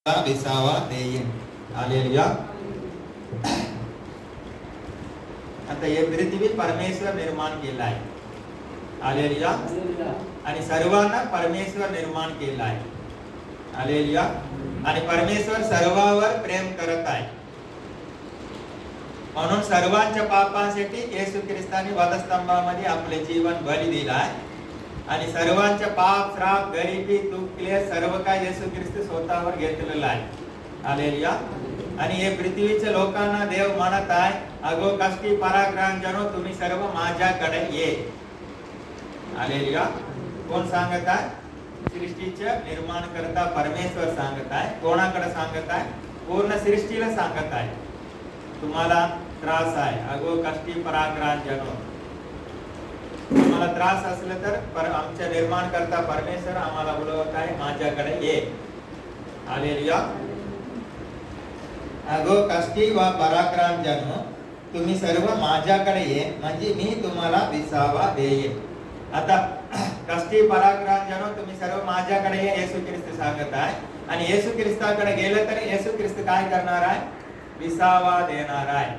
विसावा देईन. हालेलुया. आता हे पृथ्वी परमेश्वर निर्माण केला आहे. हालेलुया. आणि सर्वांना परमेश्वर निर्माण केला आहे. हालेलुया. आणि परमेश्वर सर्वांवर प्रेम करत आहे. म्हणून सर्वांच्या पापांसाठी येशू ख्रिस्ताने वधस्तंभामध्ये आपले जीवन बली दिले आहे. आणि सर्वांचे पाप, श्राप, गरिबी, दुःख, क्लेश सर्व काय येशू ख्रिस्त स्वतःवर घेतलेलं आहे. हालेलुया. आणि हे पृथ्वीच्या लोकांना देव म्हणत आहे, अगो कष्टी पराक्रमजनो तुम्ही सर्व माझ्याकडे ये. हालेलुया. कोण सांगत आहे? सृष्टीचे निर्माण करता परमेश्वर सांगत आहे. कोणाकडे सांगत आहे? पूर्ण सृष्टीला सांगत आहे. तुम्हाला त्रास आहे, अगो कष्टी पराक्रमजनो, तुम्हाला त्रास असले तर आमचे निर्माण करता परमेश्वर आम्हाला बोलवत आहे, माझ्याकडे ये. हालेलुया. अगो कष्टी व पराक्रमजनो तुम्ही सर्व माझ्याकडे ये, म्हणजे मी तुम्हाला विसावा देईन. आता कष्टी पराक्रमजनो तुम्ही सर्व माझ्याकडे ये येशू ख्रिस्त सांगत आहे. आणि येशू ख्रिस्ताकडे गेलं तर येशू ख्रिस्त काय करणार आहे? विसावा देणार आहे.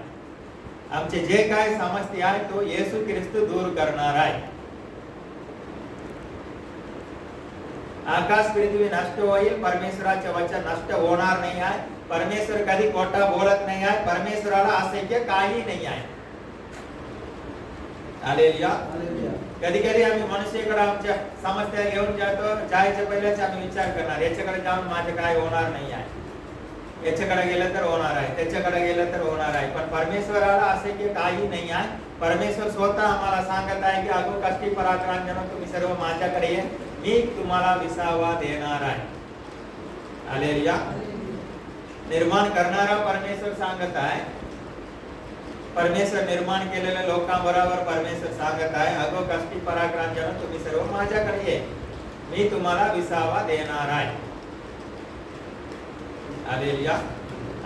आमचे जे काय समस्या आहे तो येशू ख्रिस्त दूर करणार आहे. आकाश पृथ्वी नष्ट होईल, परमेश्वराचे वचन नष्ट होणार नाही आहे. परमेश्वर कधी खोटा बोलत नाही आहे. परमेश्वराला अशक्य काही नाही आहे. हालेलुया. कधी कधी आम्ही मनुष्याकडे आमच्या समस्या घेऊन जायच्या पहिलेच आम्ही विचार करणार, याच्याकडे जाऊन माझे काय होणार नाही आहे, याच्याकडे गेलं तर होणार आहे, त्याच्याकडे गेलं तर होणार आहे. पण परमेश्वराला अशक्य काही नाही आहे. परमेश्वर स्वतः आम्हाला सांगत आहे की अगो कष्टी पराक्रमजनो तुम्ही सर्व माझ्याकडे ये, मी तुम्हाला विसावा देणार आहे. हालेलुया. निर्माण करणारा परमेश्वर सांगत आहे. परमेश्वर निर्माण केलेल्या लोकांबरोबर परमेश्वर सांगत आहे, अगो कष्टी पराक्रमजनो तुम्ही सर्व माझ्याकडे ये, मी तुम्हाला विसावा देणार आहे. हालेलुया.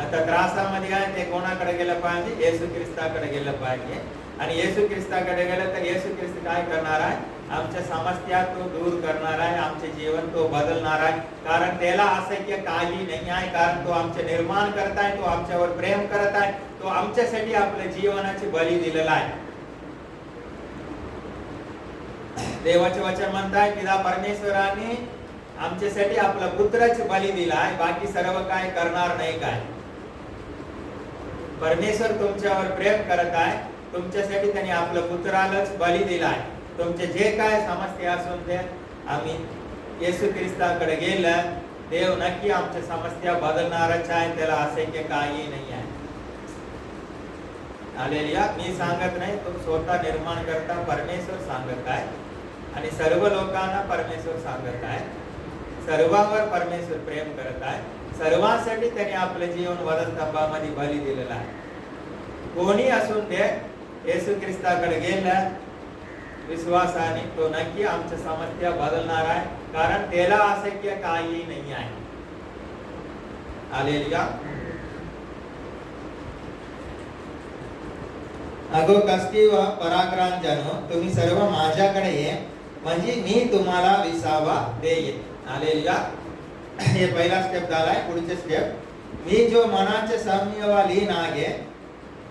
आता त्रासामध्ये आहे ते कोणाकडे गेलं पाहिजे? येशू ख्रिस्ताकडे गेलं पाहिजे. आणि येशू ख्रिस्ताकडे गेलं तर येशू ख्रिस्त काय करणार आहे? आमच्या समस्या तो दूर करणार आहे. आमचे जीवन तो बदलणार आहे. कारण त्याला अशक्य काही नाही आहे. कारण तो आमचे निर्माण करत आहे, तो आमच्यावर प्रेम करत आहे, तो आमच्यासाठी आपल्या जीवनाची बली दिलेला आहे. देवाचे वचन म्हणताय, पिता परमेश्वराने आमच्यासाठी आपला पुत्राची बली दिला आहे, बाकी सर्व काय करणार नाही. काय परमेश्वर तुमच्यावर प्रेम करत आहे, तुमच्यासाठी त्यांनी आपल्या पुत्रालाच बली दिला आहे. तुमचे जे काय समस्या असून ते आम्ही येशू ख्रिस्ताकडे गेलं, देव नक्की आमच्या समस्या बदलणारच आहे. त्याला अशक्य काही नाही आहे. हालेलुया. मी सांगत नाही, तो स्वतः निर्माण करता परमेश्वर सांगत आहे. आणि सर्व लोकांना परमेश्वर सांगत आहे. सर्वांवर परमेश्वर प्रेम करत आहे. सर्वांसाठी त्यांनी आपले जीवन वधस्तंभामध्ये बली दिलेला आहे. कोणी असून ते येशू ख्रिस्ताकडे गेला विश्वासाने, तो नक्की आमच्या समस्या बदलणार आहे. कारण त्याला अशक्य काही नाही आहे. हालेलुया. अगो कष्टी व पराक्रमजनो तुम्ही सर्व माझ्याकडे ये, म्हणजे मी तुम्हाला विसावा देईन. हालेलुया. हे पहिला स्टेप झालाय. पुढचे स्टेप, मी जो मनाचे सौम्य व लीन आहे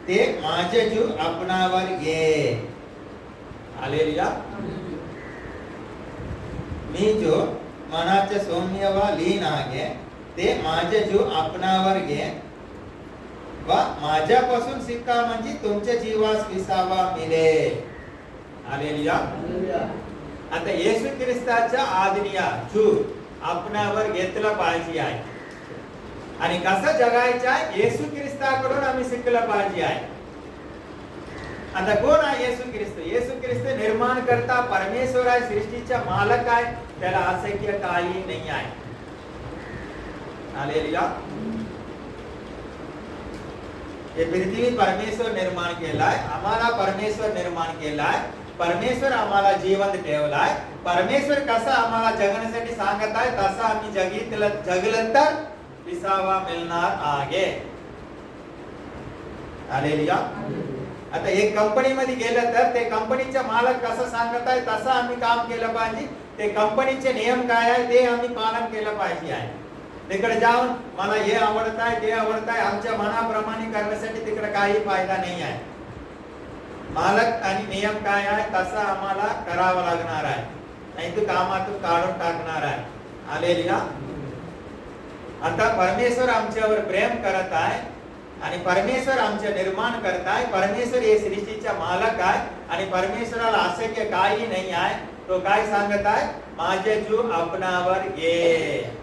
ते माझे जीव आपणावर घे. हालेलुया. मी जो मनाचे सौम्य व लीन आहे ते माझे जीव आपणावर घे व माझ्यापासून शिका, म्हणजे तुमच्या जीवास विसावा मिळेल. हालेलुया. आता येशू ख्रिस्ताच्या आज्ञा जीव आपणावर घेतला पाहिजे आहे. आणि कसं जगायचं आहे? येशू ख्रिस्ताकडून आम्ही शिकलं पाहिजे आहे. आता कोण आहे येशू ख्रिस्त? येशू ख्रिस्त निर्माण करता परमेश्वर आहे, सृष्टीचा मालक आहे. त्याला अशक्य काही नाही आहे. हालेलुया. हे पृथ्वी परमेश्वर निर्माण केलाय, आम्हाला परमेश्वर निर्माण केलाय, परमेश्वर आम्हाला जिवंत ठेवलाय. परमेश्वर कसं आम्हाला जगण्यासाठी सांगत आहे तसं आम्ही जगलं तर विसावा मिळणार आहे. हालेलुया. आता एक कंपनीमध्ये गेलं तर ते कंपनीचा मालक कसं सांगत आहे तसं आम्ही काम केलं पाहिजे. ते कंपनीचे नियम काय आहे ते आम्ही पालन केलं पाहिजे आहे. तिकडे जाऊन मला हे आवडत आहे ते आवडत आहे आमच्या मनाप्रमाणे करण्यासाठी तिकडे काही फायदा नाही आहे. मालक आणि नियम काय आहे तसं आम्हाला करावं लागणार आहे, नाही तर कामातून काढून टाकणार आहे. हालेलुया. आता परमेश्वर आमच्यावर प्रेम करत आहे आणि परमेश्वर आमचे निर्माण करत आहे. परमेश्वर हे सृष्टीचा मालक आहे आणि परमेश्वराला अशक्य काही नाही आहे. तो काय सांगत आहे, माझे जीव आपणावर घे.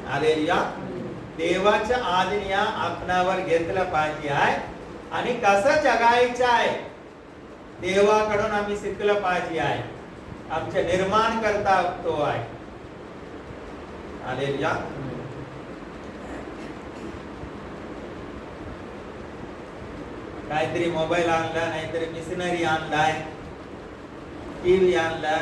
हालेलुया. देवाच्या आज्ञा आपणावर घेतलं पाहिजे आहे आणि कसं जगायचं आहे देवाकडून आम्ही शिकलं पाहिजे आहे. आमचे निर्माण करता तो आहे. हालेलुया. काहीतरी मोबाईल आणला, नाहीतरी मिशनरी आणलाय, टीव्ही आणला,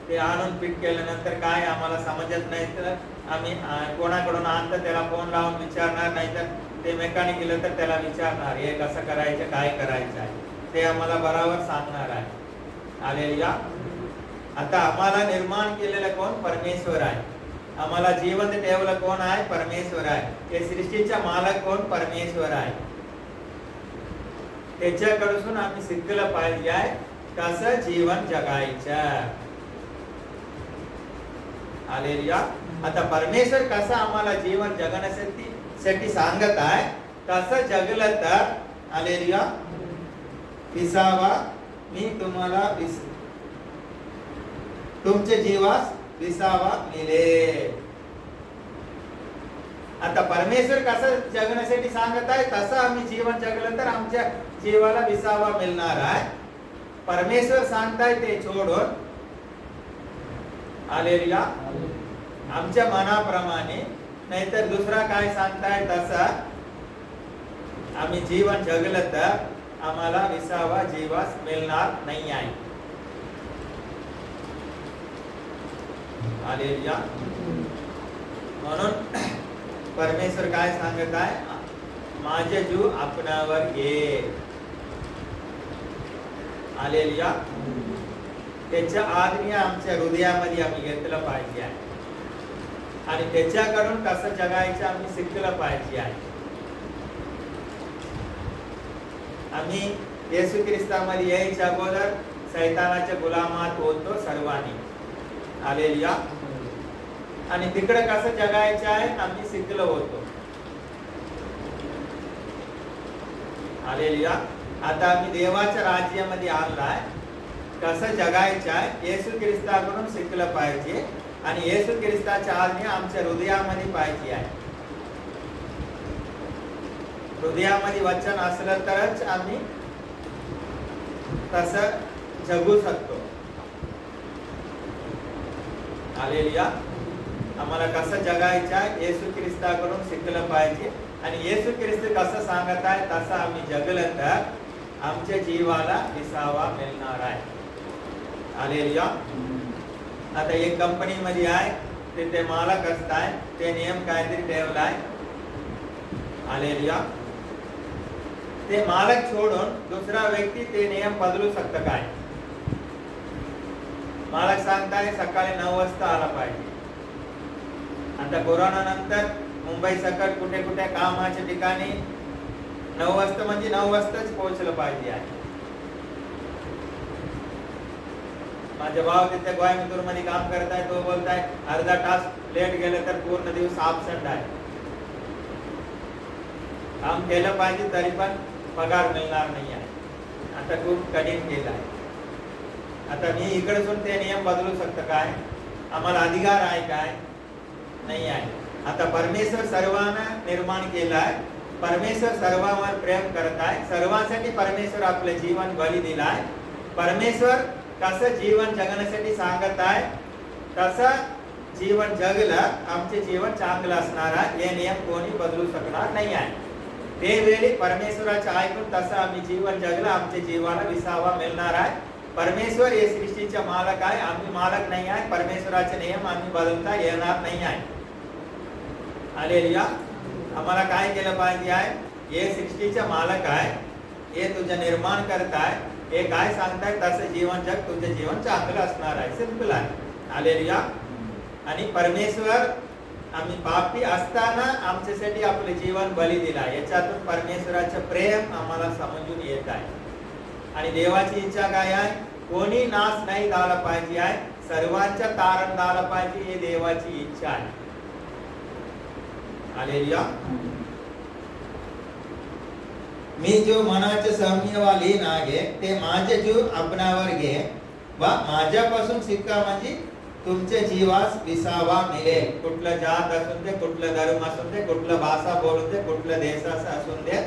ते आणून फिट केल्यानंतर काय आम्हाला समजत नाही तर आम्ही कोणाकडून आणतं त्याला फोन लावून विचारणार, नाहीतर ते मेकॅनिक गेलं तर त्याला विचारणार हे कसं करायचं काय करायचं आहे, ते आम्हाला बरोबर सांगणार आहे. हालेलुया. आता आम्हाला निर्माण केलेलं कोण, परमेश्वर आहे. आम्हाला जिवंत ठेवलं कोण आहे, परमेश्वर आहे. हे सृष्टीचा मालक कोण, परमेश्वर आहे. त्याच्याकडून आम्ही शिकलं पाहिजे आहे कसं जीवन जगायचं. हालेलुया. आता परमेश्वर कसं आम्हाला जीवन जगण्यासाठी सांगत आहे, कसं जगलं तर हालेलुया विसावा मी तुम्हाला तुमच्या जीवास विसावा मिळेल. आता परमेश्वर कसं जगण्यासाठी सांगत आहे तसं आम्ही जीवन जगलं तर आमच्या जीवाला विसावा मिळणार आहे. परमेश्वर सांगताय ते सोडून हालेलुया आमच्या मनाप्रमाणे नाहीतर दुसरा काय सांगताय तसं आम्ही जीवन जगलं तर आम्हाला विसावा जीवास मिळणार नाही आहे. हालेलुया. म्हणून परमेश्वर काय सांगत आहे, माझे जीव आपणावर घे. हालेलुया. त्याच्या आज्ञा आमच्या हृदयामध्ये आम्ही घेतलं पाहिजे आहे आणि त्याच्याकडून कसं जगायचं आम्ही शिकलं पाहिजे आहे. आम्ही येशू ख्रिस्तामध्ये यायच्या अगोदर शैतानाच्या गुलामात होतो सर्वांनी. हालेलुया. आणि तिकडे कसं जगायचं आहे आम्ही शिकलो होतो. हालेलुया. आता आम्ही देवाच्या राज्यामध्ये आलाय, कसं जगायचं आहे येशू ख्रिस्ताकडून शिकलं पाहिजे आणि येशू ख्रिस्ताच्या आज्ञा आमच्या हृदयामध्ये पाहिजे आहे. हृदयामध्ये वचन असलं तरच आम्ही तसं जगू शकतो. हालेलुया. आम्हाला कसं जगायचं आहे येशू ख्रिस्ताकडून शिकलं पाहिजे आणि येशू ख्रिस्त कसं सांगत आहे तसं आम्ही जगलं तर आमच्या जीवाला विसावा मिळणार आहे. हालेलुया. आता एक कंपनीमध्ये आहे, तिथे मालक असताय, ते नियम काहीतरी ठेवलाय. हालेलुया. ते मालक सोडून दुसरा व्यक्ती ते नियम बदलू शकतं काय? मालक सांगताय सकाळी 9 वाजता आला पाहिजे. आता कोरोना नंतर मुंबई सकट कुठे कुठे कामाच्या ठिकाणी 9 वाजता म्हणजे 9 वाजताच पोहोचलं पाहिजे आहे. माझा भाव तिथे गोयमतूर मध्ये काम करत आहे, तो बोलताय अर्धा तास लेट गेलं तर पूर्ण दिवस absent आहे. काम केलं पाहिजे तरी पण पगार मिळणार नाही आहे. आता खूप कठीण केलं आहे. आता मी इकडसून ते नियम बदलू शकतो काय? आम्हाला अधिकार आहे काय? नाही आहे. आता परमेश्वर सर्वांना निर्माण केलं आहे. परमेश्वर सर्वांवर प्रेम करत आहे. सर्वांसाठी परमेश्वर आपलं जीवन बली दिलं आहे. परमेश्वर कसं जीवन जगण्यासाठी सांगत आहे तसं जीवन जगलं आमचे जीवन चांगलं असणार आहे. हे नियम कोणी बदलू शकणार नाही आहे. ते वेळी परमेश्वराचं ऐकून तसं आम्ही जीवन जगलं आमच्या जीवाला विसावा मिळणार आहे. परमेश्वर हे सृष्टीचा मालक आहे, आम्ही मालक नाही आहे. परमेश्वराचे नियम आम्ही बदलता येणार नाही आहे. हालेलुया. आम्हाला काय केलं पाहिजे आहे, हे सृष्टीचा मालक आहे, हे तुझं निर्माण करत आहे, हे काय सांगताय तसं जीवन जग, तुझं जीवन चांगलं असणार आहे. सिंपल आहे. हालेलुया. आणि परमेश्वर आम्ही पापी असताना आमच्यासाठी आपले जीवन बली दिला. याच्यातून परमेश्वराचं प्रेम आम्हाला समजून येत आहे. आणि देवाची इच्छा काय आहे? कोणी नाश नाही झाला पाहिजे आहे, सर्वांच्या तारण झाला पाहिजे, हे देवाची इच्छा आहे. हालेलुया. मी जो मनाचे सौम्य लीन आहे ते माझे जीव आपणावर घे व माझ्यापासून शिका, म्हणजे तुमच्या जीवास विसावा मिळेल. कुठलं जात असून दे, कुठलं धर्म असून दे, कुठलं भाषा बोलून दे, कुठलं देशाचं असून दे,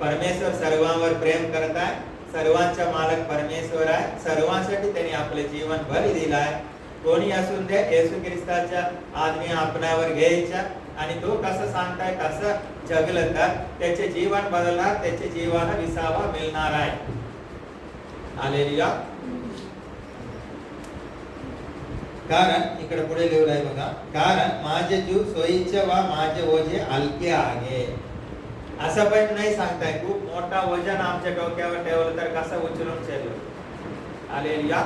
परमेश्वर सर्वांवर प्रेम करत आहे. सर्वांचा मालक परमेश्वर आहे. सर्वांसाठी त्यांनी आपले जीवन बली दिला आहे. कोणी असून दे, येशू ख्रिस्ताच्या आज्ञा आपणावर घ्यायच्या आणि तो कसं सांगताय कसं जगलं तर त्याचे जीवन बदलणार, त्याचे जीवाला विसावा मिळणार आहे. हालेलुया. कारण इकडे पुढे लिहिलं आहे बघा, कारण माझे जीव सोयीचे व माझे ओझे हलके आहे. असं पण नाही सांगताय खूप मोठा वजन आमच्या डोक्यावर ठेवलं तर कसं उचलून चलो. हालेलुया.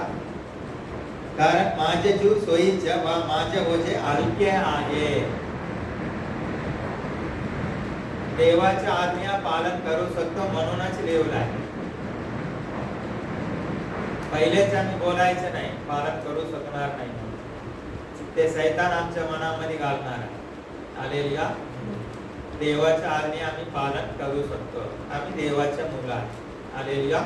कारण माझे जीव सोयीचे व माझे ओझे हलके आहे. देवाच्या आज्ञा पालन करू शकतो म्हणूनच लिहिलं आहे. पहिलेच आम्ही बोलायचं नाही, पालन करू शकणार नाही, ते शैतान आमच्या मनामध्ये घालणार आहे. हालेलुया. देवाच्या आज्ञा आम्ही पालन करू शकतो, आम्ही देवाच्या मुलं आहे. हालेलुया.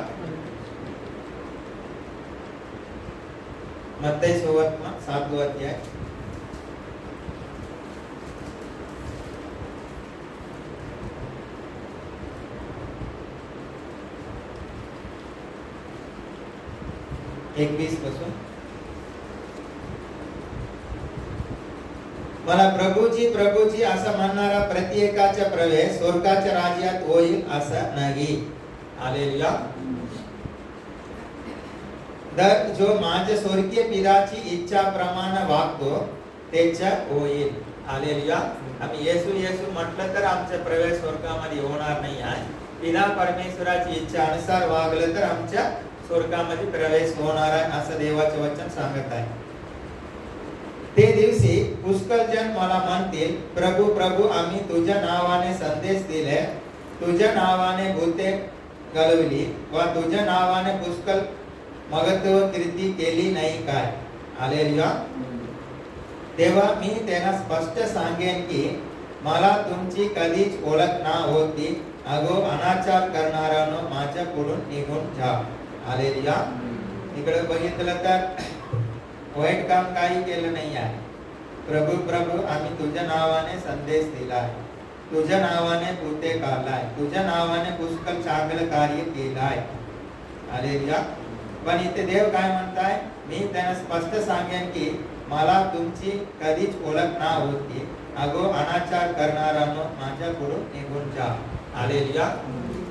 मत्ती सुसमाचार 7 अध्याय 21 पासून. मला प्रभूजी प्रभूजी असं म्हणणारा प्रत्येकाचा प्रवेश स्वर्गाच्या राज्यात होईल असं नाही. हालेलुया. तर जो माझ्या स्वर्गीय पिताची इच्छा प्रमाणे वागतो त्याच्या होईल. हालेलुया. आम्ही येशू येशू म्हटलं तर आमचा प्रवेश स्वर्गामध्ये होणार नाही आहे. पिता परमेश्वराची इच्छा अनुसार वागलं तर आमच्या स्वर्गामध्ये प्रवेश होणार आहे असं देवाचे वचन सांगत आहे. ते दिवशी पुष्कळ जण मला म्हणतील, प्रभू प्रभू आम्ही तुझ्या नावाने संदेश दिले, तुझ्या नावाने भूते घालवली व तुझ्या नावाने पुष्कळ महत्व कीर्ती केली नाही काय. हालेलुया. तेव्हा मी त्यांना स्पष्ट सांगेन की मला तुमची कधीच ओळख ना होती. अगो अनाचार करणाऱ्यांनो माझ्या पुढून निघून जा. हालेलुया. इकडे बघितलं तर वाईट काम काही केलं नाही आहे. प्रभू प्रभू आम्ही तुझ्या नावाने संदेश दिलाय, तुझ्या नावाने भूते काढलाय, तुझ्या नावाने पुष्कळ चांगलं कार्य केलंय. हालेलुया. पण इथे देव काय म्हणताय, मी त्यांना स्पष्ट सांगेन की मला तुमची कधीच ओळख ना होती. अगो अनाचार करणाऱ्यांनो माझ्या पुढून निघून जा. हालेलुया.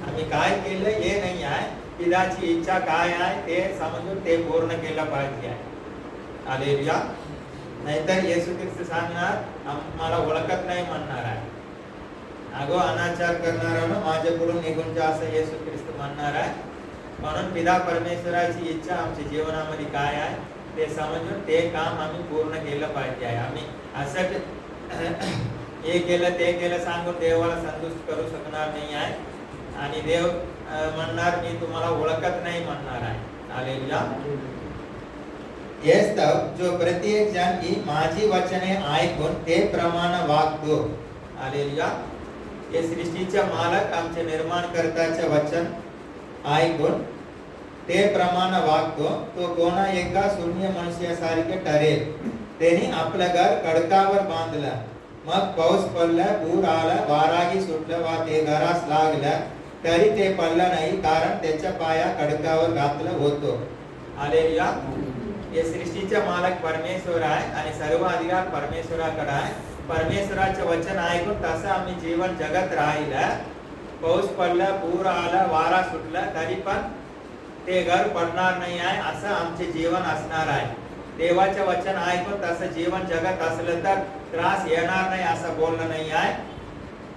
आम्ही काय केलं हे नाही आहे, पिताची इच्छा काय आहे ते समजून ते पूर्ण केलं पाहिजे. हालेलुया. नाहीतर येशू ख्रिस्त सांगणार आम्हाला ओळखत नाही म्हणणार आहे. अगो अनाचार करणाऱ्यांनो माझ्या पुढून निघून जा असं येशू ख्रिस्त म्हणणार आहे. म्हणून पिता परमेश्वराची इच्छा आमच्या जीवनामध्ये काय आहे ते समजून ते काम आम्ही पूर्ण केलं पाहिजे आहे. आम्ही असं हे केलं ते केलं सांगून देवाला संतुष्ट करू शकणार नाही आहे. आणि देव म्हणणार मी तुम्हाला ओळखत नाही म्हणणार आहे. हालेलुया. येस तव जो प्रत्येक जण ही माझी वचने ऐकून ते प्रमाणे वागतो. हालेलुया. हे सृष्टीचा मालक आमचे निर्माणकर्त्याचे वचन ऐकून ते प्रमाणे वागतो तो कोणा एका शून्य मनुष्यासारखे ठरेल. त्यांनी आपलं घर खडकावर बांधलं, मग पाऊस पडला, पूर आला, वाराही सुटलं व ते घरास लागलं तरी ते पडलं नाही, कारण त्याच्या पाया खडकावर घातलं होतो. हालेलुया. हे सृष्टीचा मालक परमेश्वर आहे आणि सर्व अधिकार परमेश्वराकडे आहे. परमेश्वराचे वचन ऐकून तसं आम्ही जीवन जगत राहिलं. पाऊस पडला, पूर आला, वारा सुटला तरी पण ते घर पडणार नाही आहे असं आमचे जीवन असणार आहे. देवाचे वचन ऐकून तसं जीवन जगत असलं तर त्रास येणार नाही असं बोलणं नाही आहे.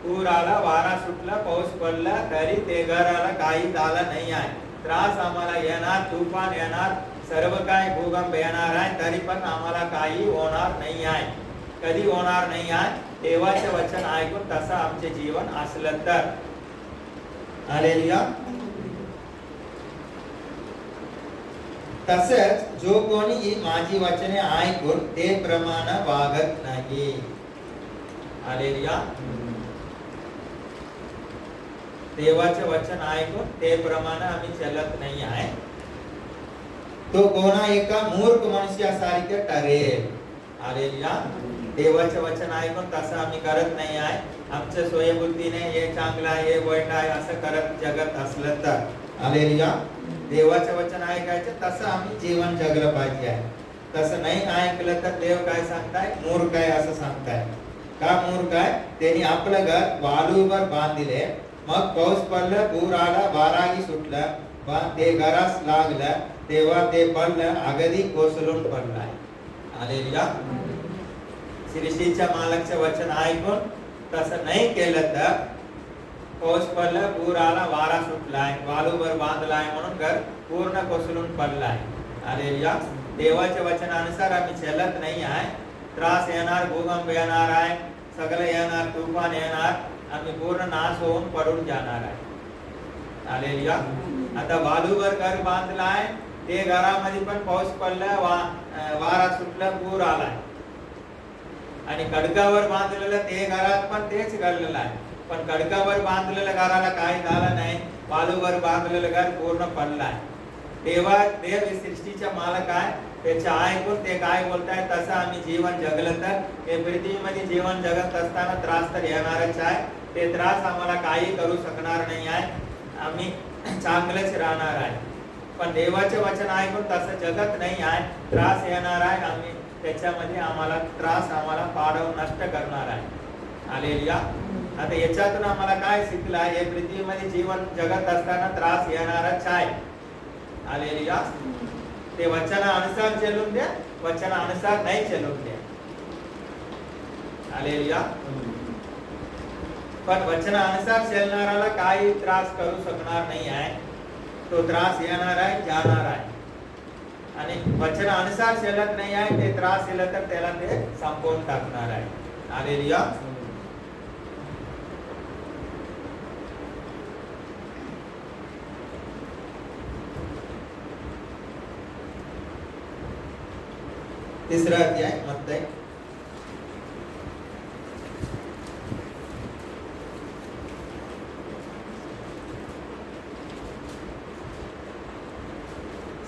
पूर आला, वारा सुटला, पाऊस पडला तरी ते घराला काही झालं नाही आहे. त्रास आम्हाला येणार, तुफान येणार, सर्व काय भूकंप येणार आहे तरी पण आम्हाला काही होणार नाही आहे. कधी होणार नाही आहे. देवाचे वचन ऐकून तसं आमचे जीवन असलं तर. हालेलुया. तसेच जो कोणी माझी वचने ऐकून ते प्रमाणे वागत नाही. हालेलुया. देवाचे वचन ऐकून ते प्रमाणे आम्ही चलत नाही आहे, तो कोणा एका मूर्ख मनुष्यासारखे ठरेल. हालेलुया. देवाचे वचन ऐकून तसं आम्ही करत नाही आहे, आमच्या सोयीबुद्धीने हे चांगलं आहे हे वाईट आहे असं करत जगत असलं तर. हालेलुया. देवाचे वचन ऐकायचं तसं आम्ही जीवन जगलं पाहिजे आहे. तसं नाही ऐकलं तर देव काय सांगताय, मूर्ख आहे असं सांगताय. का मूर्ख आहे? त्यांनी आपलं घर वाळूवर बांधले, मग पाऊस पडलं, पूर आला, वाराही सुटलं, ते घरास लागलं, तेव्हा ते पडलं, अगदी कोसळून पडलाय. हालेलुया. सृष्टीच्या मालकचे वचन ऐकून तसं नाही केलं तर पाऊस पडलं, पूर आला, वारा सुटलाय, वाळूवर बांधलाय म्हणून घर पूर्ण कोसळून पडलाय. हालेलुया. देवाच्या वचनानुसार आम्ही चलत नाही आहे, त्रास येणार, भूकंप येणार आहे, सगळं येणार, तुफान येणार, आम्ही पूर्ण नाश होऊन पडून जाणार आहे. हालेलुया. आता वाळूवर घर बांधलाय, ते घरामध्ये पण पाऊस पडला, वारा सुटला, पूर आलाय. आणि खडकावर बांधलेलं ते घरात पण तेच घडलेलं आहे, पण खडकावर बांधलेल्या घराला काही झालं नाही, वाळूवर बांधलेलं घर पूर्ण पडलाय. देव सृष्टीचा मालक आहे, त्याचे ऐकून ते काय बोलताय तसं आम्ही जीवन जगलं तर हे पृथ्वीमध्ये जीवन जगत असताना त्रास तर येणारच आहे. ते त्रास आम्हाला काही करू शकणार नाही आहे, आम्ही चांगलेच राहणार आहे. पण देवाचे वचन ऐकून तसं जगत नाही आहे, त्रास येणार आहे, आम्ही त्याच्यामध्ये आम्हाला त्रास आम्हाला पाडवून नष्ट करणार आहे. हालेलुया. आता याच्यातून आम्हाला काय शिकलं आहे, हे पृथ्वीमध्ये जीवन जगत असताना त्रास येणारच आहे. हालेलुया. ते वचनानुसार चलून द्या, वचनानुसार नाही चलून द्या. हालेलुया. पण वचनानुसार चलणाऱ्याला काही त्रास करू शकणार नाही आहे, तो त्रास येणार आहे, जाणार आहे. आणि वचनानुसार चलत नाही आहे, ते त्रास येलं तर त्याला ते संपवून टाकणार आहे. हालेलुया. तिसरा अध्याय मत्ती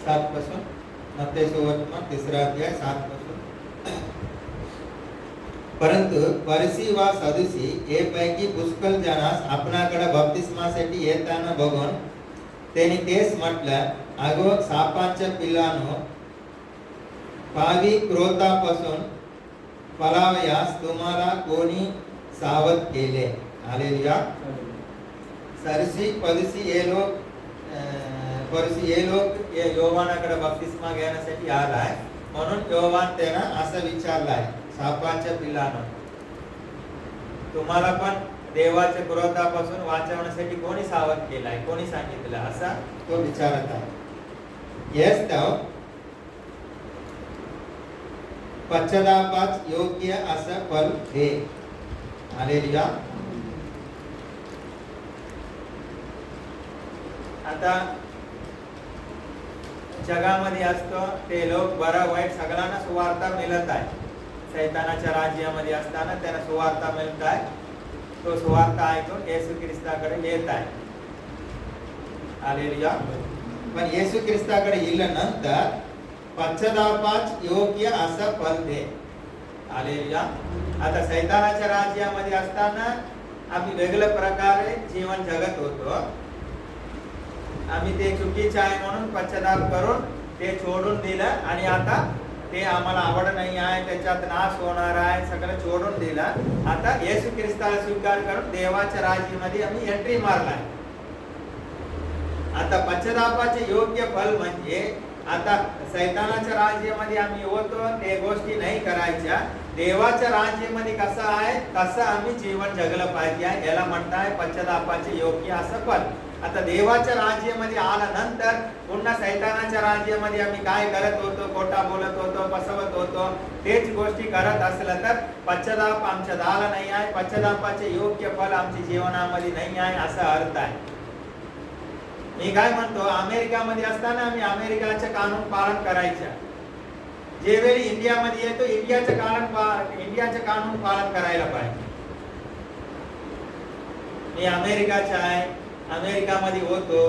7 पासून, मत्ती सुवर्तमान तिसरा अध्याय 7 पासून. परंतु फरिसी व सदुसी हे पैकी पुष्कळ जनास आपणाकडे बप्तिस्मासाठी येताना बघून त्यांनी तेच म्हटलं, अगो सापांच्या पिल्लांनो, पावी क्रोधापासून पळावयास तुम्हाला कोणी सावध केले. हालेलुया. फरिसी हे लोक योवानाकडे बप्तिस्मा घेण्यासाठी आलाय, म्हणून योवान त्यांना असं विचारलाय, सापाच्या पिल्लांनो, तुम्हाला पण देवाच्या क्रोधापासून वाचवण्यासाठी कोणी सावध केलाय, कोणी सांगितलं, असा तो विचारत आहे. येस तो पश्चातापास योग्य असं फल दे. हालेलुया. आता जगामध्ये असतो ते लोक बरं वाईट सगळ्यांना सुवार्ता मिळत आहे. शैतानाच्या राज्यामध्ये असताना त्यांना सुवार्ता मिळत आहे, तो सुवार्ता ऐकून येशू ख्रिस्ताकडे येत आहे. हालेलुया. पण येशू ख्रिस्ताकडे गेल्यानंतर पश्चातापास योग्य असं फल दे. हालेलुया. आता शैतानाच्या राज्यामध्ये असताना आम्ही वेगळ्या प्रकारे जीवन जगत होतो, आम्ही ते चुकीचे आहे म्हणून पश्चाताप करून ते सोडून दिलं, आणि आता ते आम्हाला आवड नाही आहे, त्याच्यात नाश होणार आहे, सगळं सोडून दिलं. आता येशू ख्रिस्ताला स्वीकार करून देवाच्या राज्यामध्ये आम्ही एंट्री मारलाय. आता पश्चातापाचे योग्य फल म्हणजे आता शैतानाच्या राज्यामध्ये आम्ही होतो, ते गोष्टी नाही करायच्या, देवाच्या राज्यामध्ये कसं आहे तसं आम्ही जीवन जगलं पाहिजे आहे. याला म्हणताय पश्चातापाचे योग्य असं फल. आता देवाच्या राज्यामध्ये आल्यानंतर पुन्हा सैतानाच्या राज्यामध्ये आम्ही काय करत होतो, खोटा बोलत होतो, फसवत होतो, तेच गोष्टी करत असलं तर पश्चाताप आमच्या झाला नाही आहे. पश्चातापाचे योग्य फल आमच्या जीवनामध्ये नाही आहे असा अर्थ आहे. मी काय म्हणतो, अमेरिकामध्ये असताना आम्ही अमेरिकाचे कानून पालन करायचं. ज्यावेळी इंडियामध्ये येतो इंडियाचे कानून पालन करायला पाहिजे. मी अमेरिकाचा आहे, अमेरिकामध्ये होतो,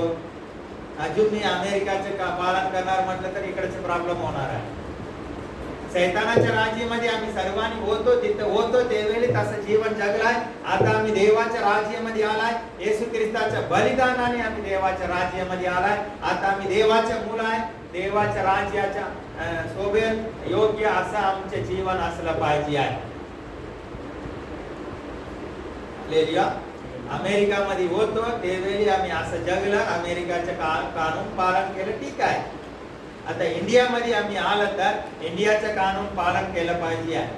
अजून मी अमेरिकाचे पालन करणार म्हटलं तर इकडचे प्रॉब्लेम होणार आहे. सैतानाच्या राज्यामध्ये आम्ही सर्वांनी होतो, तिथं होतो त्यावेळी तसं जीवन जगलाय. आता आम्ही देवाच्या राज्यामध्ये आलाय. येशू ख्रिस्ताच्या बलिदानाने आम्ही देवाच्या राज्यामध्ये आलाय. आता आम्ही देवाचे मूल आहे. देवाच्या राज्याच्या सोबत योग्य असं आमचे जीवन असलं पाहिजे आहे. हालेलुया. अमेरिकामध्ये होतो त्यावेळी आम्ही असं जगलं, अमेरिकाचे कानून पालन केलं, ठीक आहे. आता इंडियामध्ये आम्ही आलं तर इंडियाचं कानून पालन केलं पाहिजे आहे.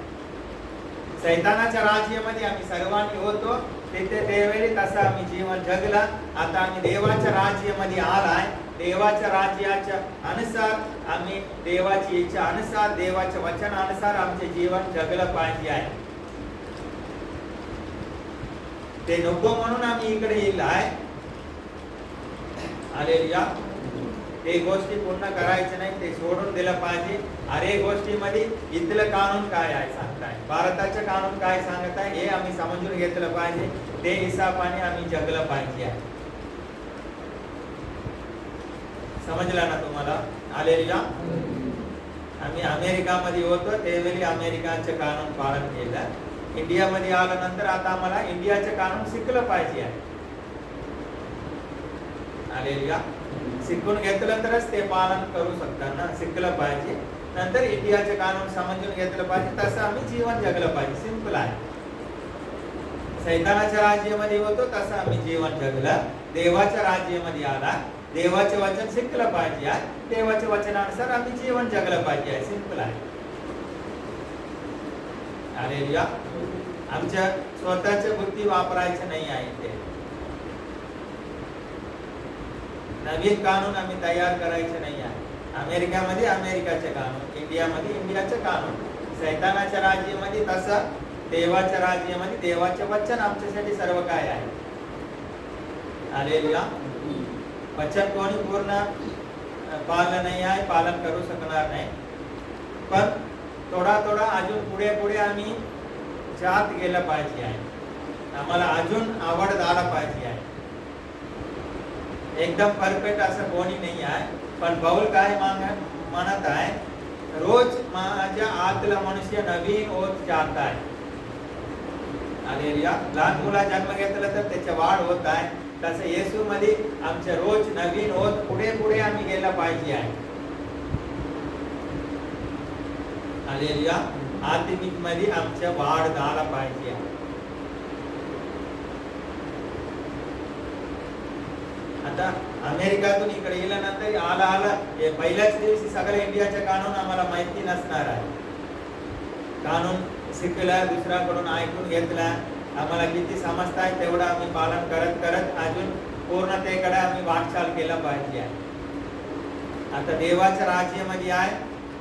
सैतानाच्या राज्यामध्ये आम्ही सर्वांनी होतो तिथे त्यावेळी तसं आम्ही जीवन जगलं. आता आम्ही देवाच्या राज्यामध्ये आलाय. देवाच्या राज्याच्या अनुसार आम्ही देवाची इच्छा अनुसार देवाच्या वचनानुसार आमचे जीवन जगलं पाहिजे आहे. ते नको म्हणून आम्ही इकडे येईल आहे. हालेलुया. ते गोष्टी पूर्ण करायचे नाही, ते सोडून दिलं पाहिजे. अरे गोष्टीमध्ये इथलं कानून काय आहे सांगताय, भारताचं कानून काय सांगत आहे हे आम्ही समजून घेतलं पाहिजे. ते हिसाबाने आम्ही जगलं पाहिजे. समजला ना तुम्हाला? हालेलुया. आम्ही अमेरिकामध्ये होतो त्यावेळी अमेरिकाचे कानून पालन केलं. इंडियामध्ये आल्यानंतर आता आम्हाला इंडियाचे कानून शिकलं पाहिजे आहे. हालेलुया. शिकून घेतलं तरच ते पालन करू शकतात ना, शिकलं पाहिजे. नंतर इंडियाचे कानून समजून घेतलं पाहिजे, तसं आम्ही जीवन जगलं पाहिजे. सिंपल आहे. सैतानाच्या राज्यामध्ये होतो तसं आम्ही जीवन जगलं. देवाच्या राज्यामध्ये आला, देवाचे वचन शिकलं पाहिजे. देवाच्या वचनानुसार आम्ही जीवन जगलं पाहिजे. सिंपल आहे. हालेलुया. आमच्या स्वतःच्या बुद्धी वापरायचं नाही आहे. ते नवीन कानून आम्ही तयार करायचे नाही आहे. अमेरिकामध्ये अमेरिकाचे कानून, इंडियामध्ये इंडियाचे कानून, सैतानाच्या राज्यामध्ये तसं, देवाच्या राज्यामध्ये देवाचे वचन आमच्यासाठी सर्व काय आहे. हालेलुया. वचन कोणी पूर्ण पाळलं नाही आहे, पालन करू शकणार नाही. पण थोडा थोडा अजून पुढे पुढे आम्ही जात गेलं पाहिजे आहे. आम्हाला अजून आवड झाला पाहिजे आहे. एकदम परफेक्ट असं कोणी नाही आहे. पण बाउल काय म्हणत आहे, रोज माझ्या आतला मनुष्य नवीन होत जात आहे. हालेलुया. लहान मुला जन्म घेतला तर त्याची वाढ होत आहे. तसं येशू मध्ये आमच्या रोज नवीन होत पुढे पुढे आम्ही गेलं पाहिजे आहे. हालेलुया. आत्मिक मध्ये आमच्या वाढ झाला पाहिजे. आता अमेरिकातून इकडे गेल्यानंतर आला पहिल्याच दिवशी सगळ्या इंडियाचे कानून आम्हाला माहिती नसणार आहे. कानून शिकला, दुसऱ्याकडून ऐकून घेतला, आम्हाला किती समजत आहे तेवढं आम्ही पालन करत करत अजून पूर्णतेकडे आम्ही वाटचाल केलं पाहिजे. आता देवाच्या राज्यामध्ये आहे,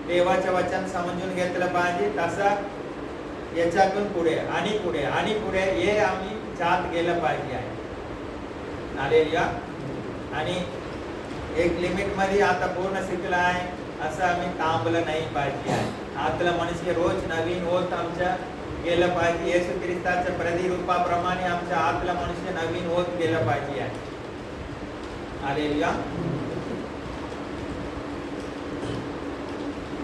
देवाचे वचन समजून घेतलं पाहिजे. तसं याच्यातून पुढे आणि पुढे आणि पुढे हे आम्ही जात गेलं पाहिजे आहे. हालेलुया. आणि एक लिमिट मध्ये आता पूर्ण शिकलं आहे असं आम्ही थांबलं नाही पाहिजे आहे. आतलं मनुष्य रोज नवीन होत आमच्या गेलं पाहिजे. येशू ख्रिस्ताच्या प्रतिरूपाप्रमाणे आमच्या आतलं मनुष्य नवीन होत गेलं पाहिजे आहे. हालेलुया.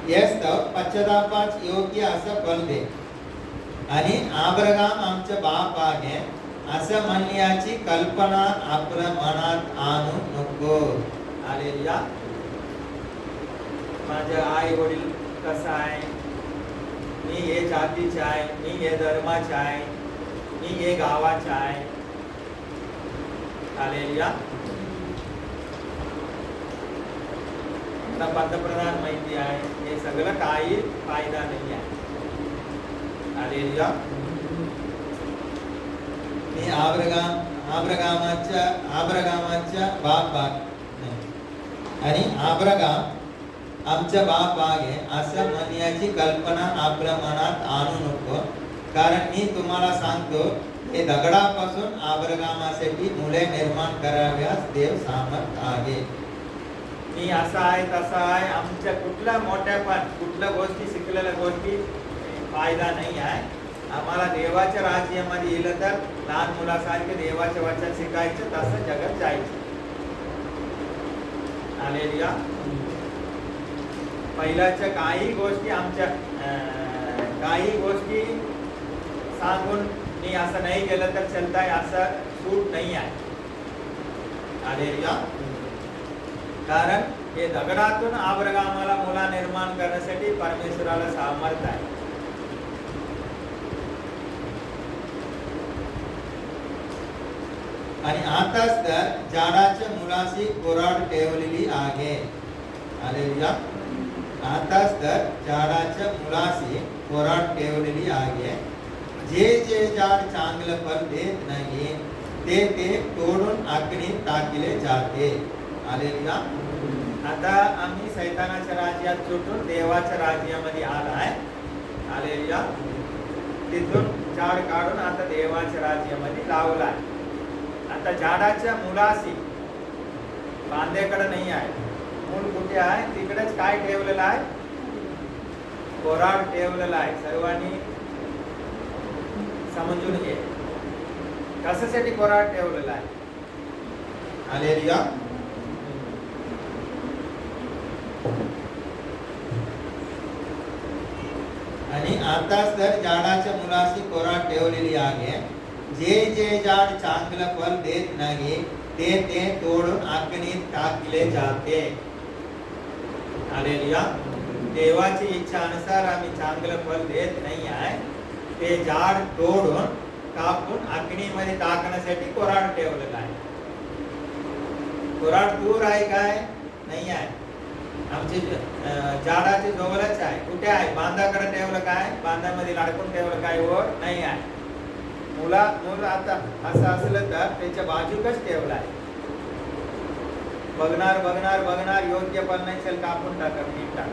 येस तर पश्चातापाच योग्य असं फल दे. आणि अब्राहम आमचा बाप आहे असं म्हणण्याची कल्पना आपल्या मनात आणू नको. हालेलुया. माझे आई वडील कसं आहे, मी हे जातीचे आहे, मी हे धर्माचे आहे, मी हे गावाचे आहे. हालेलुया. पंतप्रधान माहिती आहे, हे सगळं काही फायदा नाही आहे. हालेलुया. मी आब्रागामाच्या बाप आणि आब्रागाम आमचा बाप आहे असं म्हणण्याची कल्पना आपल्या मनात आणू नको, कारण मी तुम्हाला सांगतो हे दगडापासून आब्रागामासाठी मुले निर्माण कराव्यास देव सामर्थ आहे. मी असा आहे तसा आहे, आमच्या कुठल्या कुठल्या गोष्टी शिकलेल्या गोष्टी फायदा नाही आहे. आम्हाला देवाच्या राज्यामध्ये येलं तर लहान मुलासारखे देवाचे वचन शिकायचं, तसं जगात जायचं. हालेलुया. पहिल्याच्या काही गोष्टी सांगून मी असं नाही केलं तर चलताय असं सूट नाही आहे. हालेलुया. कारण हे दगडातून आब्रागामाला मुला निर्माण करण्यासाठी परमेश्वराला सामर्थ आहे. आणि आताच तर झाडाच्या मुळाशी कोराड ठेवलेली आहे. हालेलुया. आताच तर झाडाच्या मुळाशी कोराड ठेवलेली आहे. जे जे झाड चांगलं फल देत नाही ते तोडून अग्नीत टाकले जाते. हालेलुया. आता आम्ही शैतानाच्या राज्यात सुटून देवाच्या राज्यामध्ये आलाय. हालेलुया. तिथून झाड काढून आता देवाच्या राज्यामध्ये लावलाय. आता झाडाच्या मुळाशी बांध्याकडे नाही आहे, मूळ कुठे आहे तिकडेच काय ठेवलेलं आहे, कोराड ठेवलेला आहे. सर्वांनी समजून घे कशासाठी कोराड ठेवलेला आहे. हालेलुया. आणि आताच तर झाडाच्या मुळाशी कोराड ठेवलेली आहे. जे जे झाड चांगलं फल देत नाही ते तोडून अग्नीत टाकले जाते. हालेलुया. देवाची इच्छानुसार आम्ही चांगलं फल देत नाही आहे, ते झाड तोडून कापून अग्नीमध्ये टाकण्यासाठी कोराड ठेवलेला आहे. कोराड दूर आहे काय नाही आहे, आमचे झाडाचे जवळच आहे. कुठे आहे, बांधाकडे ठेवलं काय, बांधामध्ये लाडकून ठेवलं काय, वर नाही आहे. मुला आता असं असलं तर त्याच्या बाजूकच ठेवला आहे. बघणार योग्य पण नाही चल कापून टाका.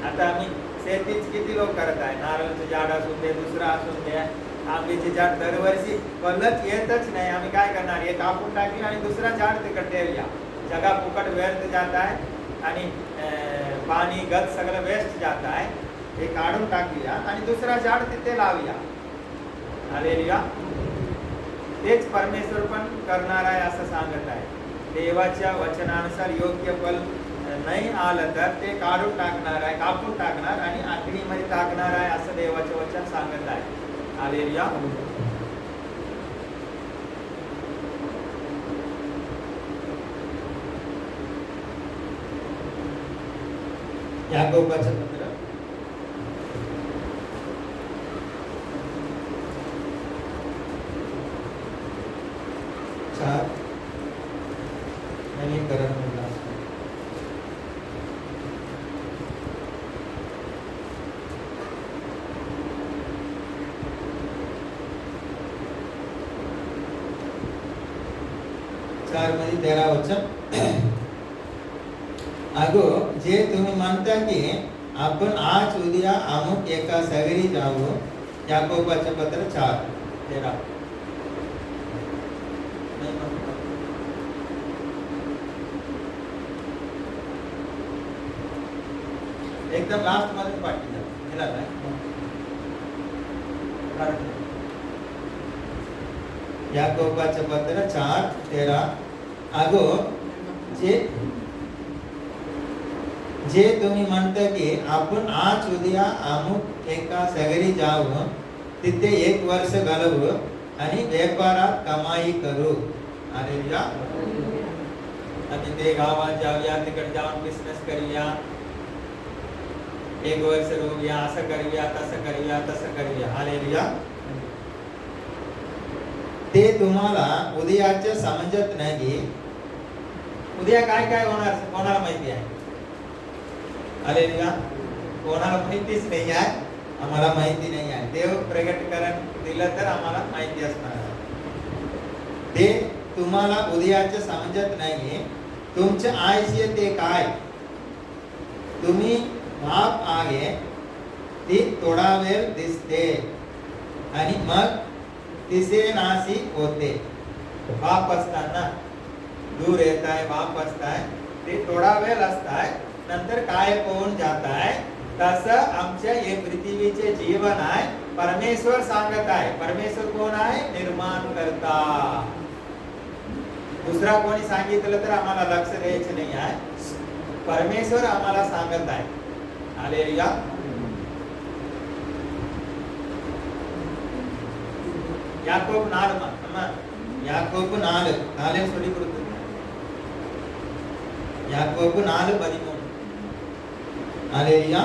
आता आम्ही शेतीच किती लोक करत आहे, नारळाचं झाड असून दे, दुसरा असून दे, आंब्याचे झाड दरवर्षी फलच येतच नाही. आम्ही काय करणार, हे कापून टाकले आणि दुसरा झाड तिकडे ठेवूया. जगा फुकट व्यर्थ जात आहे आणि पाणी गत सगळं वेस्ट जात आहे. हे काढून टाकूया आणि दुसरा झाड तिथे लावूया. हालेलुया. तेच परमेश्वर पण करणार आहे असं सांगत आहे. देवाच्या वचनानुसार योग्य फल नाही आलं तर ते काढून टाकणार आहे, कापून टाकणार आणि अग्नीमध्ये टाकणार आहे असं देवाचे वचन सांगत आहे. हालेलुया. याकोबाचं पत्र 4 नवीकरण होणार. चार मध्ये 13 वचन. अगो जे तुम्ही म्हणता की आपण आज उद्या अमुक एका सगळी जाऊ. याकोबाचे पत्र 4:13. एकदम लास्ट मध्ये पाठी झाला. याकोबाचे पत्र 4:13. अगो जे तुम्ही म्हणता की आपण आज उद्या अमुक एका सगळी जाऊ, तिथे 1 वर्ष घालवू आणि व्यापारात कमाई करू. हालेलुया. आणि ते गावात जाऊया, तिकडे जाऊन बिझनेस करूया, 1 वर्ष राहूया, असं करूया, तसं करूया. हालेलुया. ते तुम्हाला उद्याचे समजत नाही. उद्या काय काय होणार कोणाला माहिती आहे. हालेलुया. कोणाला माहितीच नाही आहे. आम्हाला माहिती नाही आहे. देव प्रगटीकरण दिलं तर आम्हाला माहिती असणार आहे. ते तुम्हाला उदयाचे समजत नाही. तुमचे आयुष्य ते काय? तुम्ही वाफ आहे ती थोडा वेळ दिसते आणि मग दिसेनाशी होते. वाफ असताना दूर येत आहे, वाफ असताय, ते थोडा वेळ असताय, नंतर काय होऊन जात आहे. तसं आमच्या हे पृथ्वीचे जीवन आहे. परमेश्वर सांगत आहे. परमेश्वर कोण आहे? निर्माण करता. दुसरा कोणी सांगितलं तर आम्हाला लक्ष द्यायचं नाही आहे. परमेश्वर आम्हाला सांगत आहे. हालेलुया. याकोब 4 याकोब 4 சொல்லி கொடுத்துருங்க. याकोब 4:13. हालेलुया.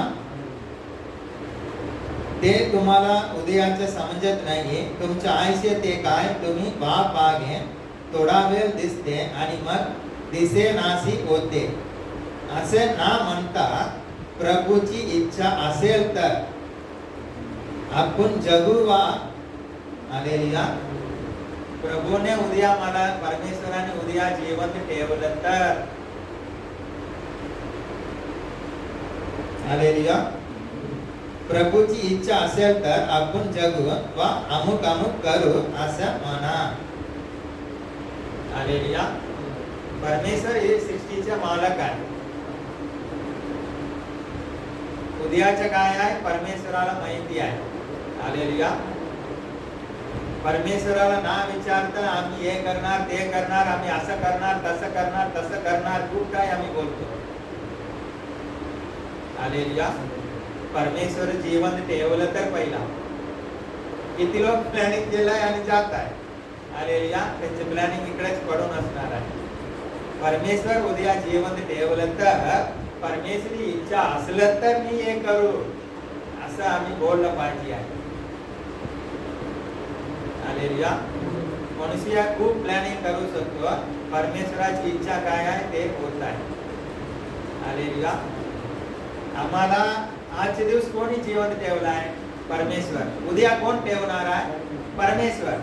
ते तुम्हाला उदयाचे समजत नाही. तुमचे आयुष्य ते काय? तुम्ही वाफ आहे, थोडा वेळ दिसते आणि मग दिसेनाशी होते. असे ना म्हणता प्रभूची इच्छा असेल तर आपण जगू वा. हालेलुया. प्रभूने उद्या मला, परमेश्वराने उद्या जिवंत ठेवलं तर. हालेलुया. प्रभूची इच्छा असेल तर आपण जगू वा अमुक अमुक करू असं म्हणा. हालेलुया. परमेश्वर हे सृष्टीचे मालक आहे. उद्याचं काय आहे परमेश्वराला माहिती आहे. हालेलुया. परमेश्वराला ना विचारता आम्ही हे करणार, ते करणार, आम्ही असं करणार, तसं करणार, तसं करणार, खूप काय आम्ही बोलतो. हालेलुया. परमेश्वर जीवन ठेवलं तर पहिला. किती लोक प्लॅनिंग केलंय आणि जात आहे. हालेलुया. त्यांचे प्लॅनिंग इकडेच पडून असणार आहे. परमेश्वर उद्या जीवन ठेवलं तर, परमेश्वरी इच्छा असलं तर मी हे करू असं आम्ही बोललं पाहिजे आहे. हालेलुया. मनुष्य खूप प्लॅनिंग करू शकतो. परमेश्वराची इच्छा काय आहे ते होत आहे. हालेलुया. आम्हाला आजचे दिवस कोणी जीवन ठेवला आहे? परमेश्वर. उद्या कोण ठेवणार आहे? परमेश्वर.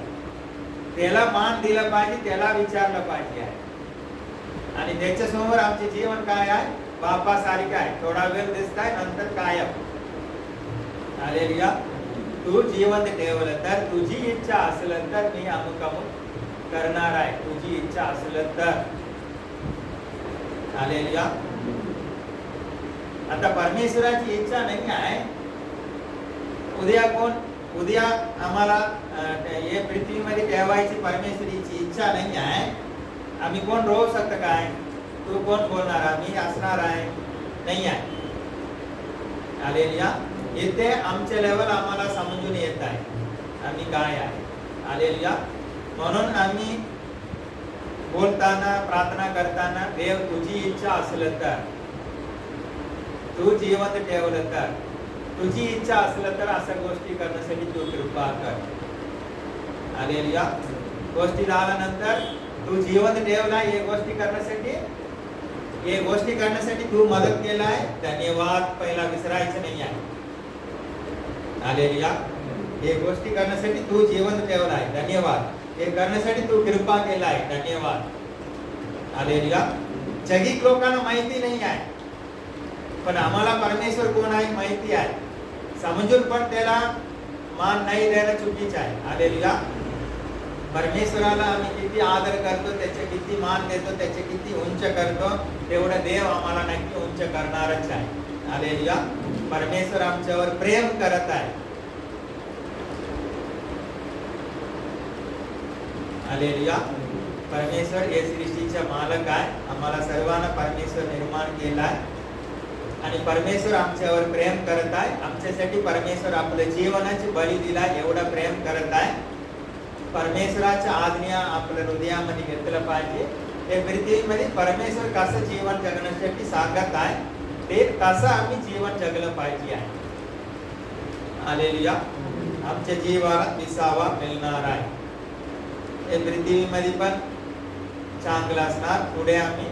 त्याला मान दिलं पाहिजे, त्याला विचारलं पाहिजे आहे. आणि त्याच्यासमोर आमचे जीवन काय आहे? बापासारखं आहे. थोडा वेळ दिसताय, नंतर कायम. हालेलुया. तू जीवन ठेवलं तर, तुझी इच्छा असलं तर मी अमुक अमुक करणार आहे. तुझी इच्छा असलं तर. हालेलुया. आता परमेश्वराची इच्छा नाही आहे. उद्या आम्हाला हे पृथ्वीमध्ये ठेवायची परमेश्वरीची इच्छा नाही आहे. आम्ही कोण राहू शकतो काय? तू कोण बोलणार? आम्ही असणार आहे नाही आहे. हालेलुया. इथे आमचे लेवल आम्हाला समजून येत आहे आम्ही काय आहे. हालेलुया. म्हणून आम्ही बोलताना, प्रार्थना करताना, देव तुझी इच्छा असलं तर, तू जिवंत ठेवलं तर, तुझी इच्छा असलं तर अशा गोष्टी करण्यासाठी तू कृपा कर. हालेलुया. गोष्टी झाल्यानंतर तू जिवंत ठेवला, हे गोष्टी करण्यासाठी तू मदत केलाय, धन्यवाद पहिला विसरायचं नाही आहे. हालेलुया. हे गोष्टी करण्यासाठी तू जिवंत ठेवलाय, धन्यवाद. हे करण्यासाठी तू कृपा केलाय, धन्यवाद. हालेलुया. जगिक लोकांना माहिती नाही आहे, पण आम्हाला परमेश्वर कोण आहे माहिती आहे. समजून पण त्याला मान नाही देणं चुकीचं आहे. हालेलुया. परमेश्वराला आम्ही किती आदर करतो, त्याचे किती मान देतो, त्याचे किती उंच करतो, तेवढं देव आम्हाला नक्की उंच करणारच आहे. हालेलुया. परमेश्वर आमच्यावर प्रेम करत आहे. हालेलुया. परमेश्वर हे सृष्टीचा मालक आहे. आम्हाला सर्वांना परमेश्वर निर्माण केलाय आणि परमेश्वर आमच्यावर प्रेम करत आहे. आमच्यासाठी परमेश्वर आपल्या जीवनाची बळी दिला, एवढा प्रेम करत आहे. परमेश्वराच्या आज्ञा आपल्या हृदयामध्ये घेतलं पाहिजे. हे पृथ्वीमध्ये परमेश्वर कसं जीवन जगण्यासाठी सांगत आहे, ते तसं आम्ही जीवन जगलं पाहिजे आहे. हालेलुया. आमच्या जीवाला विसावा मिळणार आहे. हे पृथ्वीमध्ये पण चांगलं असणार. पुढे आम्ही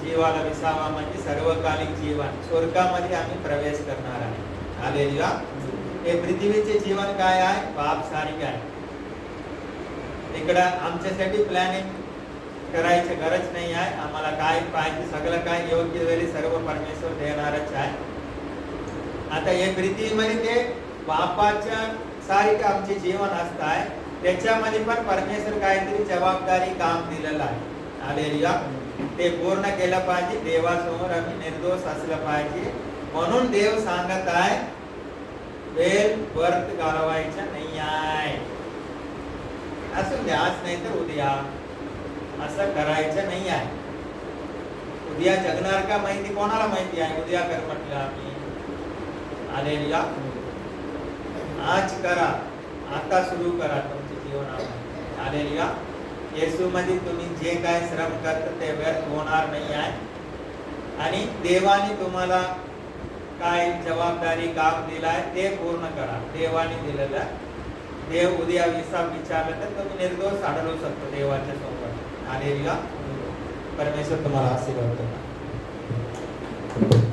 जीवाला विसावा म्हणजे सर्वकालिक जीवन, स्वर्गामध्ये आम्ही प्रवेश करणार आहे. हालेलुया. हे पृथ्वीचे जीवन काय आहे? पाप सारिके आहे. इकडं आमच्यासाठी प्लॅनिंग करायची गरज नाही आहे. आम्हाला काय पाहिजे सगळं काय योग्य वेळी सर्व परमेश्वर देणारच आहे. आता हे पृथ्वीमध्ये ते पापाच्या सारिके आमचे जीवन असत आहे. त्याच्यामध्ये पण परमेश्वर काहीतरी जबाबदारी काम दिलेलं आहे. हालेलुया. ते पूर्ण केलं पाहिजे. देवासमोर आम्ही निर्दोष असलं पाहिजे. म्हणून देव सांगत आहे वेळ व्यर्थ घालवायचा नाही आहे. असं द्या आज नाही तर उद्या, असं करायचं नाही आहे. उद्या जगणार का माहिती कोणाला माहिती आहे? उद्या कर म्हटलं आम्ही. हालेलुया. आज करा, आता सुरू करा तुमच्या जीवनामध्ये. हालेलुया. येशू मध्ये तुम्ही जे काय श्रम करता ते व्यर्थ होणार नाही आहे. आणि देवाने तुम्हाला काय जबाबदारी काम दिलाय ते पूर्ण करा. देवाने दिलेलं देव उद्या हिसाब विचारला तर तुम्ही निर्दोष आढळू शकतो देवाच्या समोर. हालेलुया. परमेश्वर तुम्हाला आशीर्वाद देणार.